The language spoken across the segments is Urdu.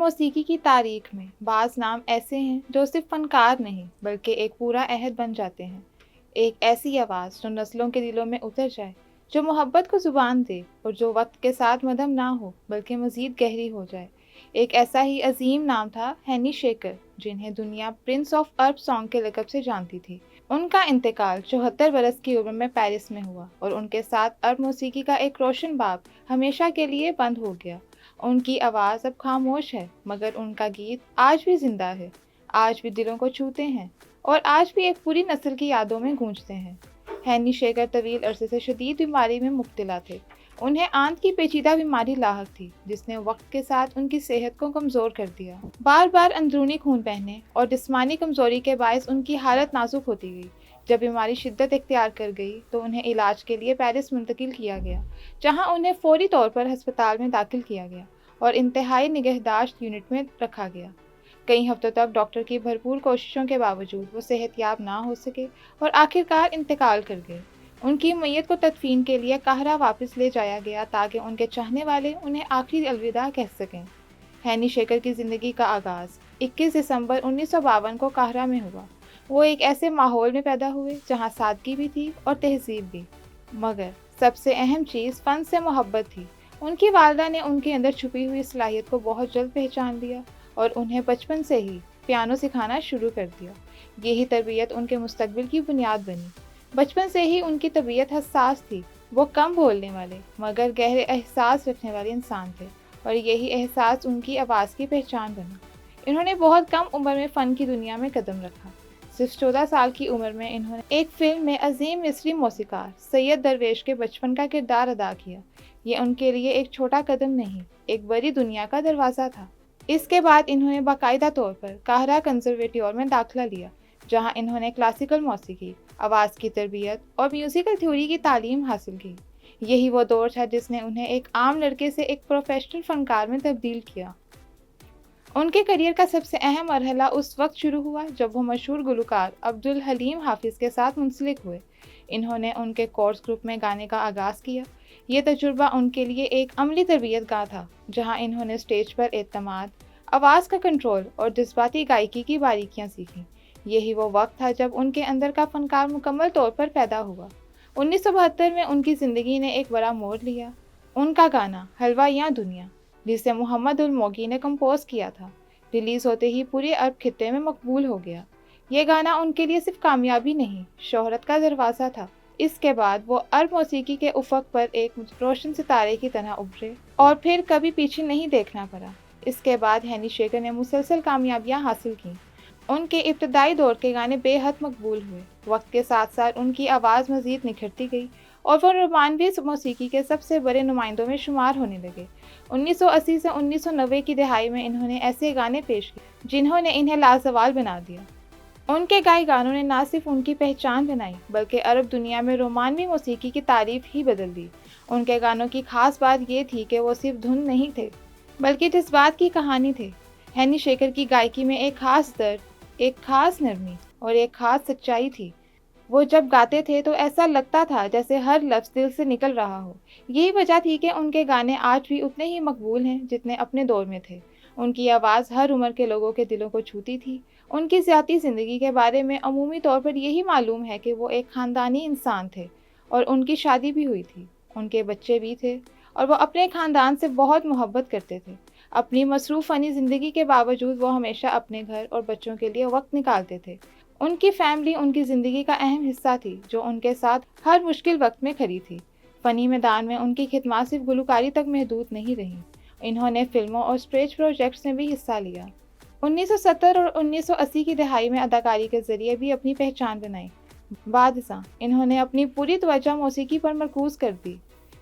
موسیقی کی تاریخ میں بعض نام ایسے ہیں جو صرف فنکار نہیں بلکہ ایک پورا عہد بن جاتے ہیں، ایک ایسی آواز جو نسلوں کے دلوں میں اتر جائے، جو محبت کو زبان دے اور جو وقت کے ساتھ مدھم نہ ہو بلکہ مزید گہری ہو جائے۔ ایک ایسا ہی عظیم نام تھا ہینی شیکر، جنہیں دنیا پرنس آف ارب سانگ کے لقب سے جانتی تھی۔ ان کا انتقال 74 برس کی عمر میں پیرس میں ہوا اور ان کے ساتھ ارب موسیقی کا ایک روشن باب ہمیشہ کے لیے بند ہو گیا۔ ان کی آواز اب خاموش ہے مگر ان کا گیت آج بھی زندہ ہے، آج بھی دلوں کو چھوتے ہیں اور آج بھی ایک پوری نسل کی یادوں میں گونجتے ہیں۔ ہینی شیکر طویل عرصے سے شدید بیماری میں مبتلا تھے۔ انہیں آنت کی پیچیدہ بیماری لاحق تھی جس نے وقت کے ساتھ ان کی صحت کو کمزور کر دیا۔ بار بار اندرونی خون بہنے اور جسمانی کمزوری کے باعث ان کی حالت نازک ہوتی گئی۔ جب بیماری شدت اختیار کر گئی تو انہیں علاج کے لیے پیرس منتقل کیا گیا، جہاں انہیں فوری طور پر ہسپتال میں داخل کیا گیا اور انتہائی نگہداشت یونٹ میں رکھا گیا۔ کئی ہفتوں تک ڈاکٹر کی بھرپور کوششوں کے باوجود وہ صحت یاب نہ ہو سکے اور آخرکار انتقال کر گئے۔ ان کی میت کو تدفین کے لیے قاہرہ واپس لے جایا گیا تاکہ ان کے چاہنے والے انہیں آخری الوداع کہہ سکیں۔ ہینی شیکر کی زندگی کا آغاز 21 دسمبر 1952 کو قاہرہ میں ہوا۔ وہ ایک ایسے ماحول میں پیدا ہوئے جہاں سادگی بھی تھی اور تہذیب بھی، مگر سب سے اہم چیز فن سے محبت تھی۔ ان کی والدہ نے ان کے اندر چھپی ہوئی صلاحیت کو بہت جلد پہچان لیا اور انہیں بچپن سے ہی پیانو سکھانا شروع کر دیا۔ یہی تربیت ان کے مستقبل کی بنیاد بنی۔ بچپن سے ہی ان کی طبیعت حساس تھی۔ وہ کم بولنے والے مگر گہرے احساس رکھنے والے انسان تھے اور یہی احساس ان کی آواز کی پہچان بنا۔ انہوں نے بہت کم عمر میں فن کی دنیا میں قدم رکھا۔ صرف 14 سال کی عمر میں انہوں نے ایک فلم میں عظیم مصری موسیقار سید درویش کے بچپن کا کردار ادا کیا۔ یہ ان کے لیے ایک چھوٹا قدم نہیں، ایک بڑی دنیا کا دروازہ تھا۔ اس کے بعد انہوں نے باقاعدہ طور پر قاہرہ کنسرویٹیور میں داخلہ لیا، جہاں انہوں نے کلاسیکل موسیقی، آواز کی تربیت اور میوزیکل تھیوری کی تعلیم حاصل کی۔ یہی وہ دور تھا جس نے انہیں ایک عام لڑکے سے ایک پروفیشنل فنکار میں تبدیل کیا۔ ان کے کیریئر کا سب سے اہم مرحلہ اس وقت شروع ہوا جب وہ مشہور گلوکار عبدالحلیم حافظ کے ساتھ منسلک ہوئے۔ انہوں نے ان کے کورس گروپ میں گانے کا آغاز کیا۔ یہ تجربہ ان کے لیے ایک عملی تربیت گاہ تھا، جہاں انہوں نے اسٹیج پر اعتماد، آواز کا کنٹرول اور جذباتی گائیکی کی باریکیاں سیکھیں۔ یہی وہ وقت تھا جب ان کے اندر کا فنکار مکمل طور پر پیدا ہوا۔ 1972 میں ان کی زندگی نے ایک بڑا موڑ لیا۔ ان کا گانا حلوہ یاں دنیا، جسے محمد الموگی نے کمپوز کیا تھا، ریلیز ہوتے ہی پورے عرب خطے میں مقبول ہو گیا۔ یہ گانا ان کے لیے صرف کامیابی نہیں، شہرت کا دروازہ تھا۔ اس کے بعد وہ عرب موسیقی کے افق پر ایک روشن ستارے کی طرح ابھرے اور پھر کبھی پیچھے نہیں دیکھنا پڑا۔ اس کے بعد ہینی شیکر نے مسلسل کامیابیاں حاصل کیں۔ ان کے ابتدائی دور کے گانے بے حد مقبول ہوئے۔ وقت کے ساتھ ساتھ ان کی آواز مزید نکھرتی گئی اور وہ رومانوی موسیقی کے سب سے بڑے نمائندوں میں شمار ہونے لگے۔ 1980 سے 1990 کی دہائی میں انہوں نے ایسے گانے پیش کیے جنہوں نے انہیں لازوال بنا دیا۔ ان کے گائے گانوں نے نہ صرف ان کی پہچان بنائی بلکہ عرب دنیا میں رومانوی موسیقی کی تعریف ہی بدل دی۔ ان کے گانوں کی خاص بات یہ تھی کہ وہ صرف دھن نہیں تھے بلکہ جذبات کی کہانی تھے۔ ہینی شیکر کی گائیکی میں ایک خاص درد، ایک خاص نرمی اور ایک خاص سچائی تھی۔ وہ جب گاتے تھے تو ایسا لگتا تھا جیسے ہر لفظ دل سے نکل رہا ہو۔ یہی وجہ تھی کہ ان کے گانے آج بھی اتنے ہی مقبول ہیں جتنے اپنے دور میں تھے۔ ان کی آواز ہر عمر کے لوگوں کے دلوں کو چھوتی تھی۔ ان کی ذاتی زندگی کے بارے میں عمومی طور پر یہی معلوم ہے کہ وہ ایک خاندانی انسان تھے اور ان کی شادی بھی ہوئی تھی، ان کے بچے بھی تھے اور وہ اپنے خاندان سے بہت محبت کرتے تھے۔ اپنی مصروف فنی زندگی کے باوجود وہ ہمیشہ اپنے گھر اور بچوں کے لیے وقت نکالتے تھے۔ ان کی فیملی ان کی زندگی کا اہم حصہ تھی جو ان کے ساتھ ہر مشکل وقت میں کھڑی تھی۔ فنی میدان میں ان کی خدمات صرف گلوکاری تک محدود نہیں رہیں۔ انہوں نے فلموں اور اسٹیج پروجیکٹس میں بھی حصہ لیا۔ 1970 اور 1980 کی دہائی میں اداکاری کے ذریعے بھی اپنی پہچان بنائی۔ بعد ازاں انہوں نے اپنی پوری توجہ موسیقی پر مرکوز کر دی،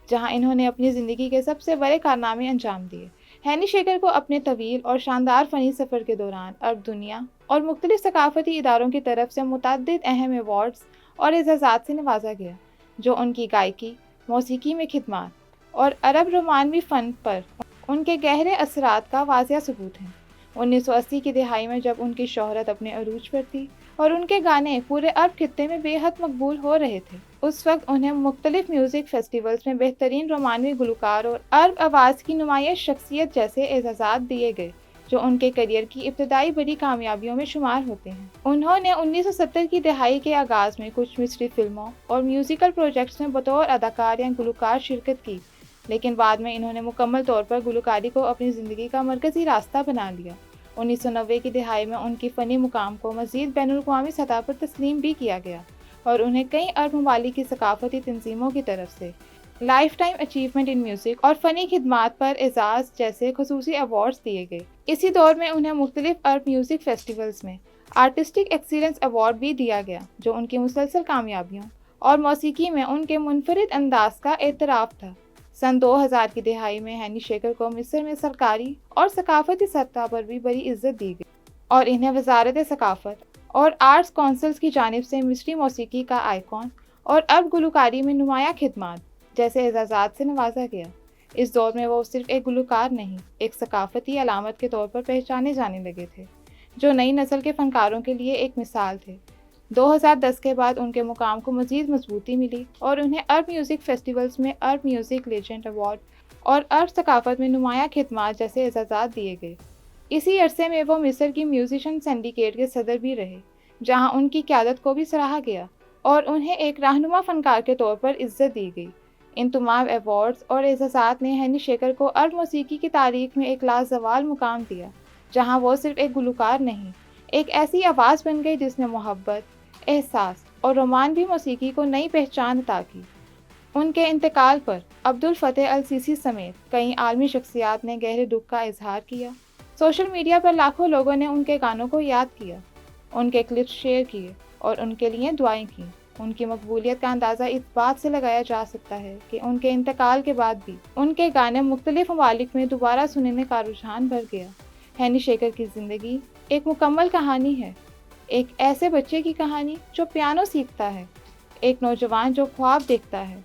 جہاں انہوں نے اپنی زندگی کے سب سے بڑے کارنامے انجام دیے۔ ہینی شیکر کو اپنے طویل اور شاندار فنی سفر کے دوران عرب دنیا اور مختلف ثقافتی اداروں کی طرف سے متعدد اہم ایوارڈز اور اعزازات سے نوازا گیا، جو ان کی گائیکی، موسیقی میں خدمات اور عرب رومانوی فن پر ان کے گہرے اثرات کا واضح ثبوت ہیں۔ 1980 کی دہائی میں جب ان کی شہرت اپنے عروج پر تھی اور ان کے گانے پورے عرب خطے میں بے حد مقبول ہو رہے تھے، اس وقت انہیں مختلف میوزک فیسٹیولز میں بہترین رومانوی گلوکار اور عرب آواز کی نمایاں شخصیت جیسے اعزازات دیے گئے۔ جو ان کے کیریئر کی ابتدائی بڑی کامیابیوں میں شمار ہوتے ہیں۔ انہوں نے 1970 کی دہائی کے آغاز میں کچھ مصری فلموں اور میوزیکل پروجیکٹس میں بطور اداکار یا گلوکار شرکت کی، لیکن بعد میں انہوں نے مکمل طور پر گلوکاری کو اپنی زندگی کا مرکزی راستہ بنا لیا۔ 1990 کی دہائی میں ان کی فنی مقام کو مزید بین الاقوامی سطح پر تسلیم بھی کیا گیا اور انہیں کئی عرب ممالک کی ثقافتی تنظیموں کی طرف سے life time achievement in music اور فنی خدمات پر اعزاز جیسے خصوصی ایوارڈز دیے گئے۔ اسی دور میں انہیں مختلف عرب میوزک فیسٹیولز میں آرٹسٹک ایکسیلنس ایوارڈ بھی دیا گیا، جو ان کی مسلسل کامیابیوں اور موسیقی میں ان کے منفرد انداز کا اعتراف تھا۔ سن 2000 کی دہائی میں ہینی شیکر کو مصر میں سرکاری اور ثقافتی سطح پر بھی بڑی عزت دی گئی اور انہیں وزارت ثقافت اور آرٹس کونسلز کی جانب سے مصری موسیقی کا آئیکن اور عرب گلوکاری میں نمایاں خدمات جیسے اعزازات سے نوازا گیا۔ اس دور میں وہ صرف ایک گلوکار نہیں، ایک ثقافتی علامت کے طور پر پہچانے جانے لگے تھے، جو نئی نسل کے فنکاروں کے لیے ایک مثال تھے۔ 2010 کے بعد ان کے مقام کو مزید مضبوطی ملی اور انہیں عرب میوزک فیسٹیولز میں عرب میوزک لیجنڈ ایوارڈ اور عرب ثقافت میں نمایاں خدمات جیسے اعزازات دیے گئے۔ اسی عرصے میں وہ مصر کی میوزیشین سنڈیکیٹ کے صدر بھی رہے، جہاں ان کی قیادت کو بھی سراہا گیا اور انہیں ایک رہنما فنکار کے طور پر عزت دی گئی۔ ان تمام ایوارڈز اور اعزازات نے ہینی شیکر کو عرب موسیقی کی تاریخ میں ایک لازوال مقام دیا، جہاں وہ صرف ایک گلوکار نہیں، ایک ایسی آواز بن گئی جس نے محبت، احساس اور رومانوی موسیقی کو نئی پہچان عطا کی۔ ان کے انتقال پر عبدالفتاح السیسی سمیت کئی عالمی شخصیات نے گہرے دکھ کا اظہار کیا۔ سوشل میڈیا پر لاکھوں لوگوں نے ان کے گانوں کو یاد کیا، ان کے کلپس شیئر کیے اور ان کے لیے دعائیں کیں۔ ان کی مقبولیت کا اندازہ اس بات سے لگایا جا سکتا ہے کہ ان کے انتقال کے بعد بھی ان کے گانے مختلف ممالک میں دوبارہ سننے کا رجحان بڑھ گیا۔ ہینی شیکر کی زندگی ایک مکمل کہانی ہے، ایک ایسے بچے کی کہانی جو پیانو سیکھتا ہے، ایک نوجوان جو خواب دیکھتا ہے،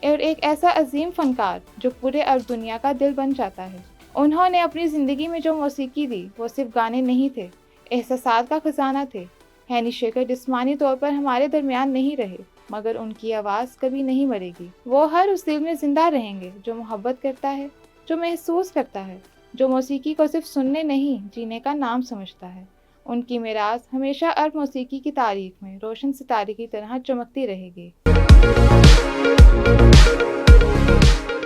اور ایک ایسا عظیم فنکار جو پورے عرب دنیا کا دل بن جاتا ہے۔ انہوں نے اپنی زندگی میں جو موسیقی دی وہ صرف گانے نہیں تھے، احساسات کا خزانہ تھے۔ ہینی شیکر جسمانی طور پر ہمارے درمیان نہیں رہے، مگر ان کی آواز کبھی نہیں مرے گی۔ وہ ہر اس دل میں زندہ رہیں گے جو محبت کرتا ہے، جو محسوس کرتا ہے، جو موسیقی کو صرف سننے نہیں جینے کا نام سمجھتا ہے۔ ان کی میراث ہمیشہ عرب موسیقی کی تاریخ میں روشن ستارے کی طرح چمکتی رہے گی۔